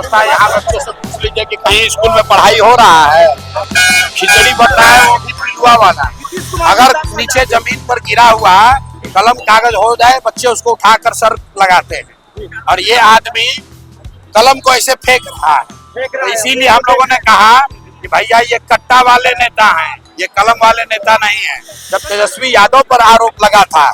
व्यवस्था यहाँ बच्चों से पूछ लीजिए कि कहीं स्कूल में पढ़ाई हो रहा है, खिचड़ी बन रहा है, वो भी पिलुआ वाला। अगर नीचे जमीन पर गिरा हुआ कलम कागज हो जाए, बच्चे उसको उठाकर सर लगाते हैं, और ये आदमी कलम को ऐसे फेंक रहा है। तो इसीलिए हम लोगों ने कहा कि भैया ये कट्टा वाले नेता हैं, ये कलम वाले नेता नहीं है। जब तेजस्वी यादव पर आरोप लगा था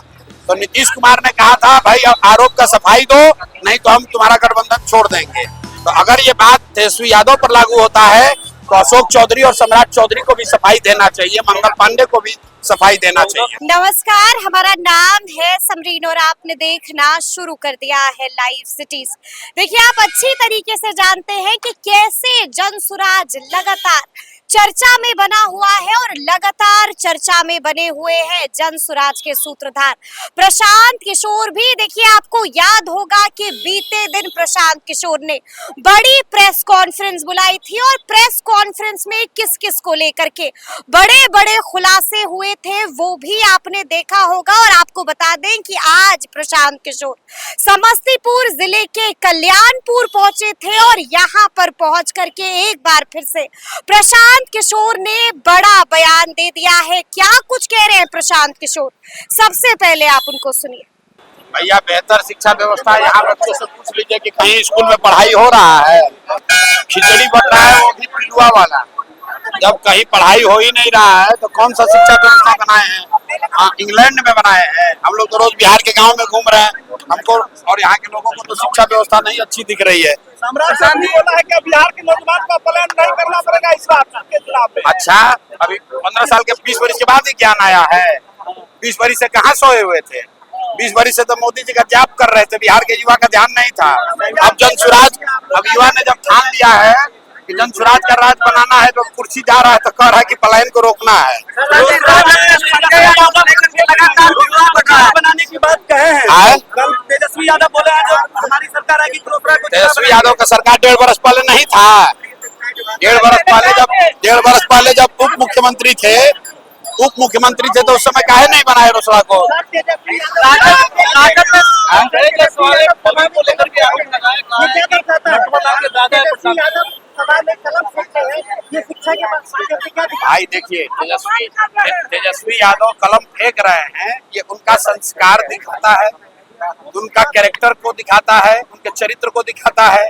तो नीतीश कुमार ने कहा था भाई आरोप का सफाई दो, नहीं तो हम तुम्हारा गठबंधन छोड़ देंगे। तो अगर ये बात तेजस्वी यादव पर लागू होता है तो अशोक चौधरी और सम्राट चौधरी को भी सफाई देना चाहिए, मंगल पांडे को भी सफाई देना चाहिए। नमस्कार, हमारा नाम है समरीन और आपने देखना शुरू कर दिया है लाइव सिटीज। देखिए, आप अच्छी तरीके से जानते हैं कि कैसे जनसुराज लगातार चर्चा में बना हुआ है और लगातार चर्चा में बने हुए हैं जनसुराज के सूत्रधार प्रशांत किशोर भी। देखिए, आपको याद होगा कि बीते दिन प्रशांत किशोर ने बड़ी प्रेस कॉन्फ्रेंस बुलाई थी और प्रेस कॉन्फ्रेंस में किस किस को लेकर के बड़े बड़े खुलासे हुए थे वो भी आपने देखा होगा। और आपको बता दें कि आज प्रशांत किशोर समस्तीपुर जिले के कल्याणपुर पहुंचे थे और यहाँ पर पहुंच करके एक बार फिर से प्रशांत किशोर ने बड़ा बयान दे दिया है। क्या कुछ कह रहे हैं प्रशांत किशोर, सबसे पहले आप उनको सुनिए। भैया, बेहतर शिक्षा व्यवस्था यहाँ बच्चों से पूछ लीजिए कि कहीं स्कूल में पढ़ाई हो रहा है, खिचड़ी बन रहा है, वो भी पिलुआ वाला। जब कहीं पढ़ाई हो ही नहीं रहा है तो कौन सा शिक्षा व्यवस्था बनाए हैं? इंग्लैंड में बनाए हैं। हम लोग तो रोज बिहार के गांव में घूम रहे हैं, हमको और यहाँ के लोगों को तो शिक्षा व्यवस्था नहीं अच्छी दिख रही है। सम्राट जी बोला है कि बिहार के नौजवान का प्लान नहीं करना पड़ेगा इस बात के खिलाफ। अच्छा, अभी 15 साल के 20 वर्ष के बाद ही ज्ञान आया है। 20 वर्ष से कहाँ सोए हुए थे? 20 वर्ष से तो मोदी जी का जाप कर रहे थे, बिहार के युवा का ध्यान नहीं था। अब जनसुराज, अब युवा ने जब ठान लिया है कि जनसुराज का राज बनाना है तो कुर्सी जा रहा है तो कह रहा है कि पलायन को रोकना है। बनाने की बात कहे हैं, कल तेजस्वी यादव बोले हैं जो हमारी सरकार आएगी तेजस्वी यादव का सरकार 1.5 वर्ष पहले नहीं था। 1.5 वर्ष पहले जब उप मुख्यमंत्री थे तो उस समय काहे नहीं बनाए रोसड़ा को? भाई देखिए, तेजस्वी यादव कलम फेंक रहे हैं, ये उनका संस्कार दिखाता है, उनका कैरेक्टर को दिखाता है, उनके चरित्र को दिखाता है।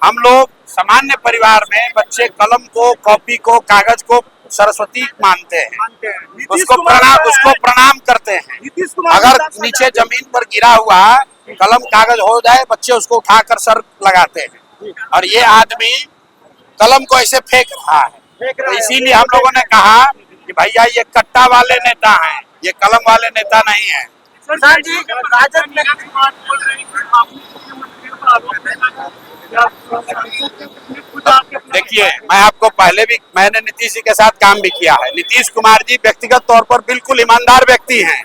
हम लोग सामान्य परिवार में बच्चे कलम को, कॉपी को, कागज को सरस्वती मानते हैं, उसको प्रणाम करते हैं। अगर नीचे जमीन पर गिरा हुआ कलम कागज हो जाए, बच्चे उसको उठाकर सर लगाते हैं, और ये आदमी कलम को ऐसे फेंक रहा है। तो इसीलिए हम लोगों ने कहा कि भैया ये कट्टा वाले नेता हैं, ये कलम वाले नेता नहीं है। देखिए, मैं आपको पहले भी, मैंने नीतीश जी के साथ काम भी किया है। नीतीश कुमार जी व्यक्तिगत तौर पर बिल्कुल ईमानदार व्यक्ति हैं,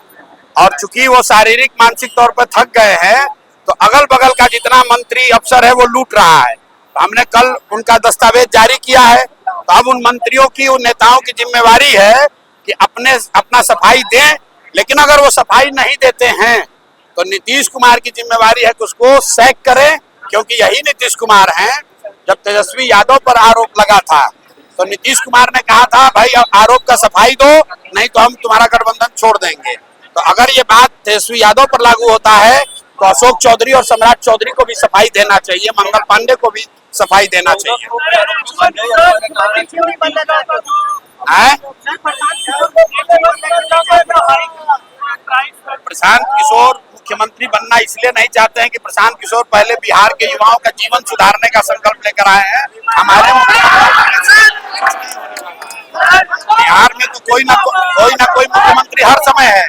और चूंकि वो शारीरिक मानसिक तौर पर थक गए हैं तो अगल बगल का जितना मंत्री अफसर है वो लूट रहा है। तो हमने कल उनका दस्तावेज जारी किया है। तो अब उन मंत्रियों की, उन नेताओं की जिम्मेवारी है कि अपना सफाई दें, लेकिन अगर वो सफाई नहीं देते हैं तो नीतीश कुमार की जिम्मेवारी है कि उसको सैक करें, क्योंकि यही नीतीश कुमार हैं। जब तेजस्वी यादव पर आरोप लगा था तो नीतीश कुमार ने कहा था भाई आरोप का सफाई दो, नहीं तो हम तुम्हारा गठबंधन छोड़ देंगे। तो अगर ये बात तेजस्वी यादव पर लागू होता है तो अशोक चौधरी और सम्राट चौधरी को भी सफाई देना चाहिए, मंगल पांडे को भी सफाई देना चाहिए। प्रशांत किशोर मुख्यमंत्री बनना इसलिए नहीं चाहते हैं कि प्रशांत किशोर पहले बिहार के युवाओं का जीवन सुधारने का संकल्प लेकर आए हैं। हमारे बिहार में तो कोई ना कोई मुख्यमंत्री हर समय है,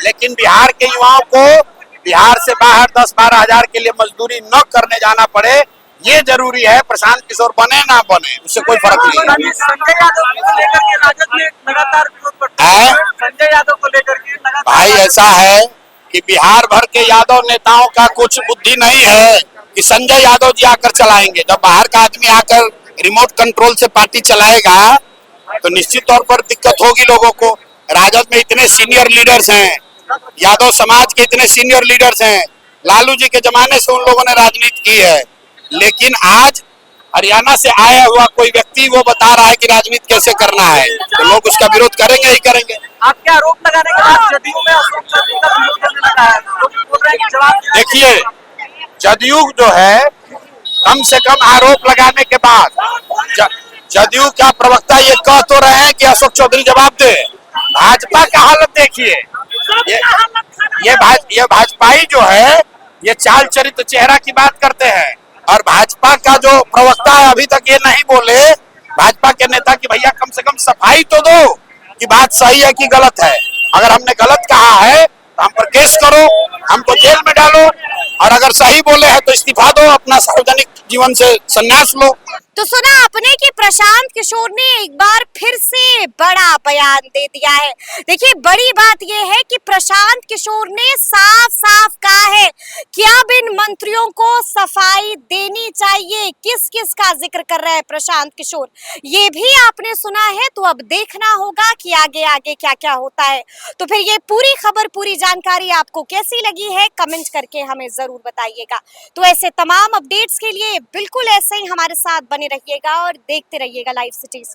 लेकिन बिहार के युवाओं को बिहार से बाहर 10-12 हजार के लिए मजदूरी न करने जाना पड़े, ये जरूरी है। प्रशांत किशोर बने ना बने उससे कोई फर्क नहीं। संजय यादव को लेकर के राजद में लगातार विरोध करते हैं। संजय यादव को लेकर के भाई ऐसा है कि बिहार भर के यादव नेताओं का कुछ बुद्धि नहीं है कि संजय यादव जी आकर चलाएंगे। जब बाहर का आदमी आकर रिमोट कंट्रोल से पार्टी चलाएगा तो निश्चित तौर पर दिक्कत होगी लोगों को। राजद में इतने सीनियर लीडर्स हैं, यादव समाज के इतने सीनियर लीडर्स हैं, लालू जी के जमाने से उन लोगों ने राजनीति की है, लेकिन आज हरियाणा से आया हुआ कोई व्यक्ति वो बता रहा है कि राजनीति कैसे करना है, तो लोग उसका विरोध करेंगे ही करेंगे। आपके आरोप लगाने के बाद जदयू में अशोक चौधरी का विरोध करने लगा है, लोग बोल रहे हैं कि जवाब देखिए, जदयू जो है कम से कम आरोप लगाने के बाद जदयू का प्रवक्ता ये कह तो रहे हैं कि अशोक चौधरी जवाब दे। भाजपा का हालत देखिए, ये भाजपाई जो है ये चाल चरित्र चेहरा की बात करते हैं, और भाजपा का जो प्रवक्ता है अभी तक ये नहीं बोले भाजपा के नेता कि भैया कम से कम सफाई तो दो कि बात सही है कि गलत है। अगर हमने गलत कहा है तो हम पर केस करो, हमको जेल में डालो, और अगर सही बोले हैं तो इस्तीफा दो, अपना सार्वजनिक जीवन से संन्यास लो। तो सुना आपने कि प्रशांत किशोर ने एक बार फिर से बड़ा बयान दे दिया है। देखिए, बड़ी बात यह है कि प्रशांत किशोर ने साफ साफ कहा है कि अब इन मंत्रियों को सफाई देनी चाहिए। किस किस का जिक्र कर रहा है प्रशांत किशोर, ये भी आपने सुना है। तो अब देखना होगा कि आगे आगे क्या क्या होता है। तो फिर ये पूरी खबर, पूरी जानकारी आपको कैसी लगी है, कमेंट करके हमें जरूर बताइएगा। तो ऐसे तमाम अपडेट्स के लिए बिल्कुल ऐसे ही हमारे साथ बने रहिएगा और देखते रहिएगा लाइव सिटीज।